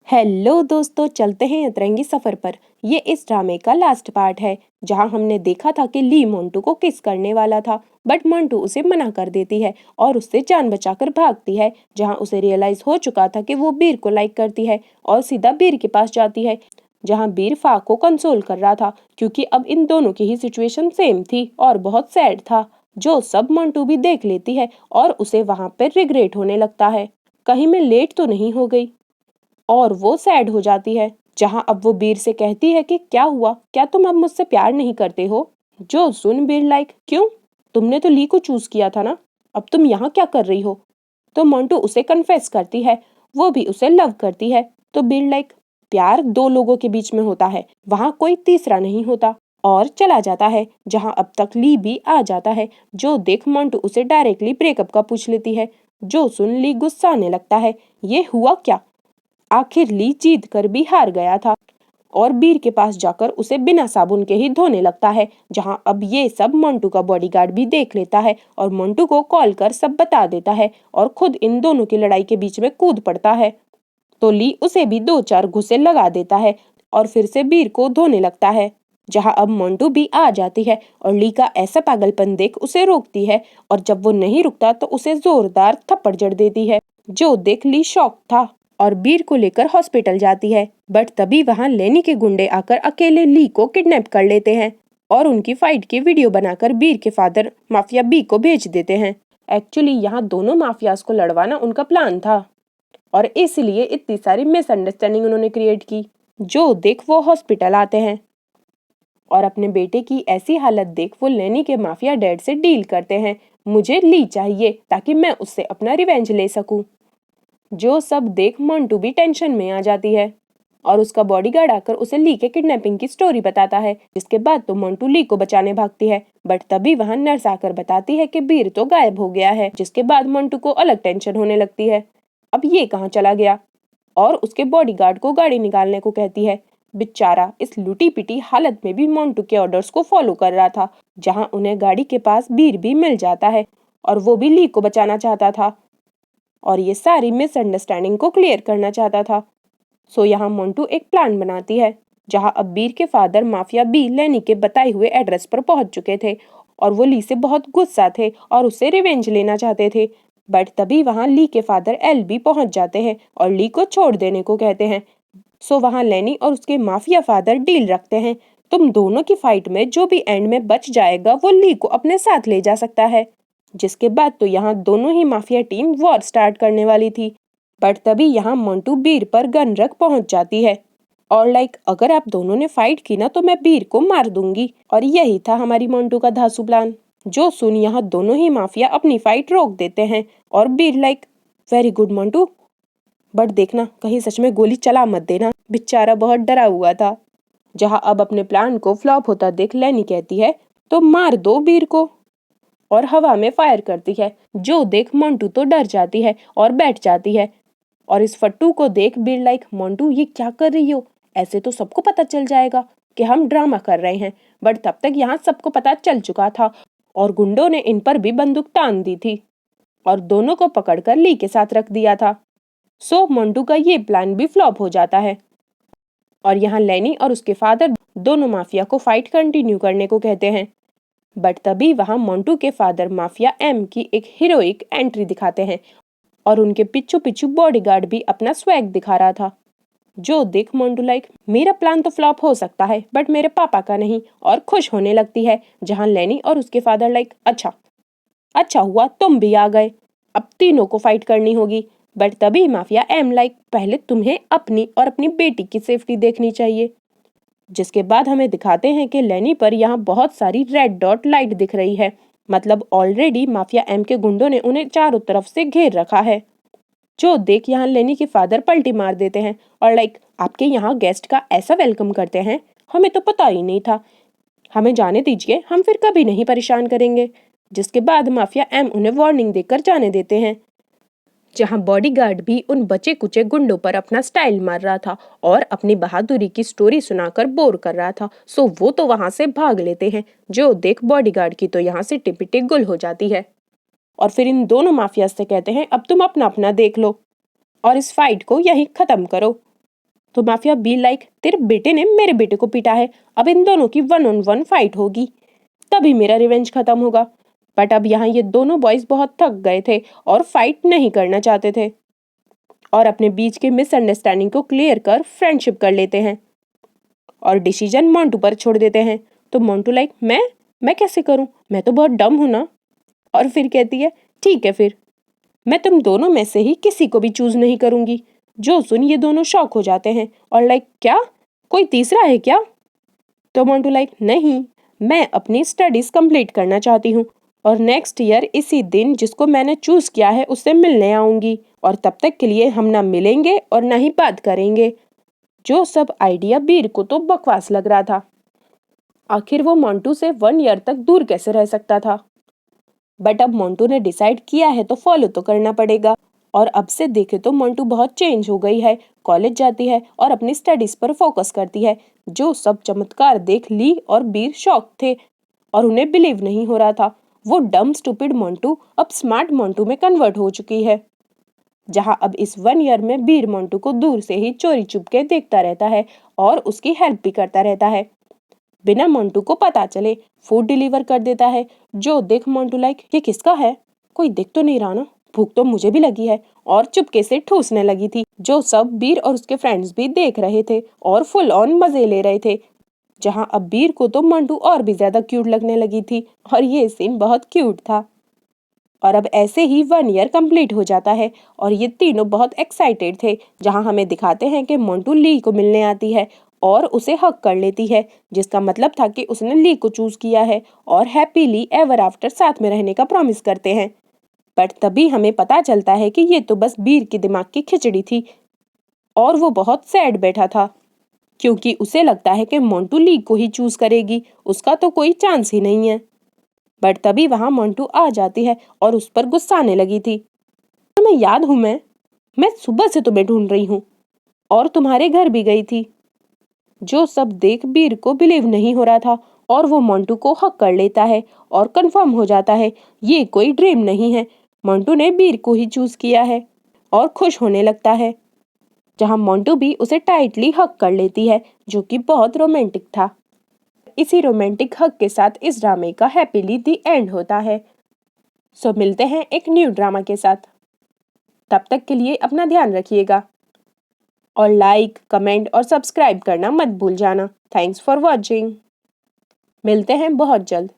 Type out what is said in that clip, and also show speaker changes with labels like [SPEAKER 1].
[SPEAKER 1] Hello दोस्तों, चलते हैं अतरंगी सफर पर। ये इस ड्रामे का लास्ट पार्ट है जहां हमने देखा था कि ली मोंटू को किस करने वाला था, बट मोंटू उसे मना कर देती है और उससे जान बचाकर भागती है। जहां उसे रियलाइज हो चुका था कि वो बीर को लाइक करती है और सीधा बीर के पास जाती है, जहां बीर फा को कंसोल कर रहा था क्योंकि अब इन दोनों की ही सिचुएशन सेम थी और बहुत सैड था। जो सब मोंटू भी देख लेती है और उसे वहां पर रिग्रेट होने लगता है, कहीं मैं लेट तो नहीं हो गई, और वो सैड हो जाती है। जहां अब वो बीर से कहती है कि क्या हुआ, क्या तुम अब मुझसे प्यार नहीं करते हो? जो सुन बीर लाइक, क्यों? तुमने तो ली को चूज किया था ना, अब तुम यहाँ क्या कर रही हो? तो मोंटू उसे कन्फेस करती है, वो भी उसे लव करती है। तो बीर लाइक, प्यार दो लोगों के बीच में होता है, वहां कोई तीसरा नहीं होता, और चला जाता है। जहां अब तक ली भी आ जाता है। जो देख मोंटू उसे डायरेक्टली ब्रेकअप का पूछ लेती है। जो सुन ली गुस्सा आने लगता है, ये हुआ क्या? आखिर ली जीत कर भी हार गया था और बीर के पास जाकर उसे बिना साबुन के ही धोने लगता है। जहां अब ये सब मोंटू का बॉडीगार्ड भी देख लेता है और मोंटू को कॉल कर सब बता देता है और खुद इन दोनों की लड़ाई के बीच में कूद पड़ता है। तो ली उसे भी दो चार घुसे लगा देता है और फिर से बीर को धोने लगता है। जहां अब मोंटू भी आ जाती है और ली का ऐसा पागलपन देख उसे रोकती है, और जब वो नहीं रुकता तो उसे जोरदार थप्पड़ जड़ देती है। जो देख ली शॉक था और बीर को लेकर हॉस्पिटल जाती है, बट तभी वहां लेनी के गुंडे आकर अकेले ली को किडनैप कर लेते हैं और उनकी फाइट की वीडियो बनाकर बीर के फादर माफिया बी को भेज देते हैं। एक्चुअली यहाँ दोनों माफियाज को लड़वाना उनका प्लान था और इसलिए इतनी सारी मिसअंडरस्टैंडिंग उन्होंने क्रिएट की। जो देख वो हॉस्पिटल आते हैं और अपने बेटे की ऐसी हालत देख वो लेनी के माफिया डैड से डील करते हैं। मुझे ली चाहिए ताकि मैं उससे अपना रिवेंज ले सकूं। जो सब देख मोंटू भी टेंशन में आ जाती है और उसका बॉडीगार्ड आकर उसे ली के किडनैपिंग की स्टोरी बताता है, जिसके बाद तो मोंटू ली को बचाने भागती है, बट तभी वहां नर्स आकर बताती है कि बीर तो गायब हो गया है। जिसके बाद मोंटू को अलग टेंशन होने लगती है, अब ये कहाँ चला गया, और उसके बॉडीगार्ड को गाड़ी निकालने को कहती है। बेचारा इस लूटी पिटी हालत में भी मोंटू के ऑर्डर्स को फॉलो कर रहा था। जहां उन्हें गाड़ी के पास बीर भी मिल जाता है और वो भी ली को बचाना चाहता था और ये सारी मिसअंडरस्टैंडिंग को क्लियर करना चाहता था। सो यहाँ मोंटू एक प्लान बनाती है, जहाँ अब बीर के फादर माफिया बी लेनी के बताए हुए एड्रेस पर पहुंच चुके थे और वो ली से बहुत गुस्सा थे और उससे रिवेंज लेना चाहते थे। बट तभी वहां ली के फादर एल भी पहुंच जाते हैं और ली को छोड़ देने को कहते हैं। सो वहां लेनी और उसके माफिया फादर डील रखते हैं, तुम दोनों की फाइट में जो भी एंड में बच जाएगा वो ली को अपने साथ ले जा सकता है। जिसके बाद तो यहाँ दोनों ही माफिया टीम वॉर स्टार्ट करने वाली थी, बट तभी यहाँ मोंटू बीर पर गन रख पहुंच जाती है और लाइक, अगर आप दोनों ने फाइट की ना तो मैं बीर को मार दूंगी। और यही था हमारी मोंटू का धांसू प्लान। जो सुन यहाँ दोनों ही माफिया अपनी फाइट रोक देते हैं और बीर like, very good Montu, but देखना कहीं सच में गोली चला मत देना। बेचारा बहुत डरा हुआ था। जहाँ अब अपने प्लान को फ्लॉप होता देख लेनी कहती है, तो मार दो बीर को, और हवा में फायर करती है। जो देख मोंटू तो डर जाती है और बैठ जाती है, और इस फट्टू को देख बीर लाइक, मोंटू ये क्या कर रही हो, ऐसे तो सबको पता चल जाएगा कि हम ड्रामा कर रहे हैं। बट तब तक यहाँ सबको पता चल चुका था और गुंडों ने इन पर भी बंदूक तान दी थी और दोनों को पकड़कर ली के साथ रख दिया था। सो मोंटू का ये प्लान भी फ्लॉप हो जाता है और यहाँ लेनी और उसके फादर दोनों माफिया को फाइट कंटिन्यू करने को कहते हैं। बट तभी वहां मोंटू के फादर माफिया एम की एक हीरोइक एंट्री दिखाते हैं और उनके पिछू पिछू बॉडीगार्ड भी अपना स्वैग दिखा रहा था। जो देख मोंटू लाइक, मेरा प्लान तो फ्लॉप हो सकता है बट मेरे पापा का नहीं, और खुश होने लगती है। जहां लेनी और उसके फादर लाइक, अच्छा अच्छा हुआ तुम भी आ गए, अब तीनों को फाइट करनी होगी। बट तभी माफिया एम लाइक, पहले तुम्हें अपनी और अपनी बेटी की सेफ्टी देखनी चाहिए। जिसके बाद हमें दिखाते हैं कि लेनी पर यहाँ बहुत सारी रेड डॉट लाइट दिख रही है, मतलब ऑलरेडी माफिया एम के गुंडों ने उन्हें चारों तरफ से घेर रखा है। जो देख यहाँ लेनी के फादर पलटी मार देते हैं और लाइक, आपके यहाँ गेस्ट का ऐसा वेलकम करते हैं, हमें तो पता ही नहीं था, हमें जाने दीजिए, हम फिर कभी नहीं परेशान करेंगे। जिसके बाद माफिया एम उन्हें वार्निंग देकर जाने देते हैं। जहां बॉडीगार्ड भी उन बचे कुचे गुंडों पर अपना स्टाइल मार रहा था और अपनी बहादुरी की स्टोरी सुनाकर बोर कर रहा था। सो वो तो वहां से भाग लेते हैं। जो देख बॉडीगार्ड की तो यहाँ से टिपिटी गुल हो जाती है और फिर इन दोनों माफिया से कहते हैं, अब तुम अपना अपना देख लो और इस फाइट को यहीं खत्म करो। तो माफिया बी लाइक, तेरे बेटे ने मेरे बेटे को पीटा है, अब इन दोनों की 1-on-1 फाइट होगी, तभी मेरा रिवेंज खत्म होगा। बट अब यहाँ ये दोनों बॉयज बहुत थक गए थे और फाइट नहीं करना चाहते थे और अपने बीच के मिसअंडरस्टैंडिंग को क्लियर कर फ्रेंडशिप कर लेते हैं और डिसीजन मोंटू पर छोड़ देते हैं। तो मोंटू लाइक, मैं कैसे करूं, मैं तो बहुत डम हूं ना। और फिर कहती है, ठीक है फिर, मैं तुम दोनों में से ही किसी को भी चूज नहीं करूंगी। जो सुन ये दोनों शॉक हो जाते हैं और लाइक, क्या कोई तीसरा है क्या? तो मोंटू लाइक, नहीं, मैं अपनी स्टडीज कंप्लीट करना चाहती हूँ और नेक्स्ट ईयर इसी दिन जिसको मैंने चूज किया है उससे मिलने आऊंगी और तब तक के लिए हम ना मिलेंगे और ना ही बात करेंगे। जो सब आइडिया बीर को तो बकवास लग रहा था। आखिर वो मोंटू से 1 ईयर तक दूर कैसे रह सकता था? बट अब मोंटू ने डिसाइड किया है तो फॉलो तो करना पड़ेगा। और अब से देखे तो मोंटू बहुत चेंज हो गई है, कॉलेज जाती है और अपनी स्टडीज पर फोकस करती है। जो सब चमत्कार देख ली और बीर शॉक थे और उन्हें बिलीव नहीं हो रहा था। वो डम स्टूपिड मोंटू अब स्मार्ट मोंटू में कन्वर्ट हो चुकी है। जहां अब इस 1 ईयर में बीर मोंटू को दूर से ही चोरी चुप के देखता रहता है और उसकी हेल्प भी करता रहता है। बिना मोंटू को पता चले फूड डिलीवर कर देता है। जो देख मोंटू लाइक, ये किसका है, कोई देख तो नहीं रहा ना, भूख तो मुझे भी लगी है, और चुपके से ठूसने लगी थी। जो सब बीर और उसके फ्रेंड्स भी देख रहे थे और फुल ऑन मजे ले रहे थे। जहां अब बीर को तो मोंटू और भी ज्यादा क्यूट लगने लगी थी और ये सीन बहुत क्यूट था। और अब ऐसे ही 1 ईयर कंप्लीट हो जाता है और ये तीनों बहुत एक्साइटेड थे। जहां हमें दिखाते हैं कि मोंटू ली को मिलने आती है और उसे हक कर लेती है, जिसका मतलब था कि उसने ली को चूज किया है और हैप्पीली एवर आफ्टर साथ में रहने का प्रॉमिस करते हैं। बट तभी हमें पता चलता है कि ये तो बस बीर के दिमाग की खिचड़ी थी और वो बहुत सैड बैठा था क्योंकि उसे लगता है कि मोंटू ली को ही चूज करेगी, उसका तो कोई चांस ही नहीं है। बट तभी वहां मोंटू आ जाती है और उस पर गुस्साने लगी थी। तुम्हें याद हूं मैं सुबह से तुम्हें ढूंढ रही हूँ और तुम्हारे घर भी गई थी। जो सब देख बीर को बिलीव नहीं हो रहा था और वो मोंटू को हक कर लेता है और कंफर्म हो जाता है ये कोई ड्रीम नहीं है, मोंटू ने बीर को ही चूज किया है और खुश होने लगता है। जहां मोंटू भी उसे टाइटली हक कर लेती है जो कि बहुत रोमांटिक था। इसी रोमांटिक हक के साथ इस ड्रामे का हैप्पीली दी एंड होता है। सो मिलते हैं एक न्यू ड्रामा के साथ। तब तक के लिए अपना ध्यान रखिएगा और लाइक, कमेंट और सब्सक्राइब करना मत भूल जाना। Thanks for watching. मिलते हैं बहुत जल्द।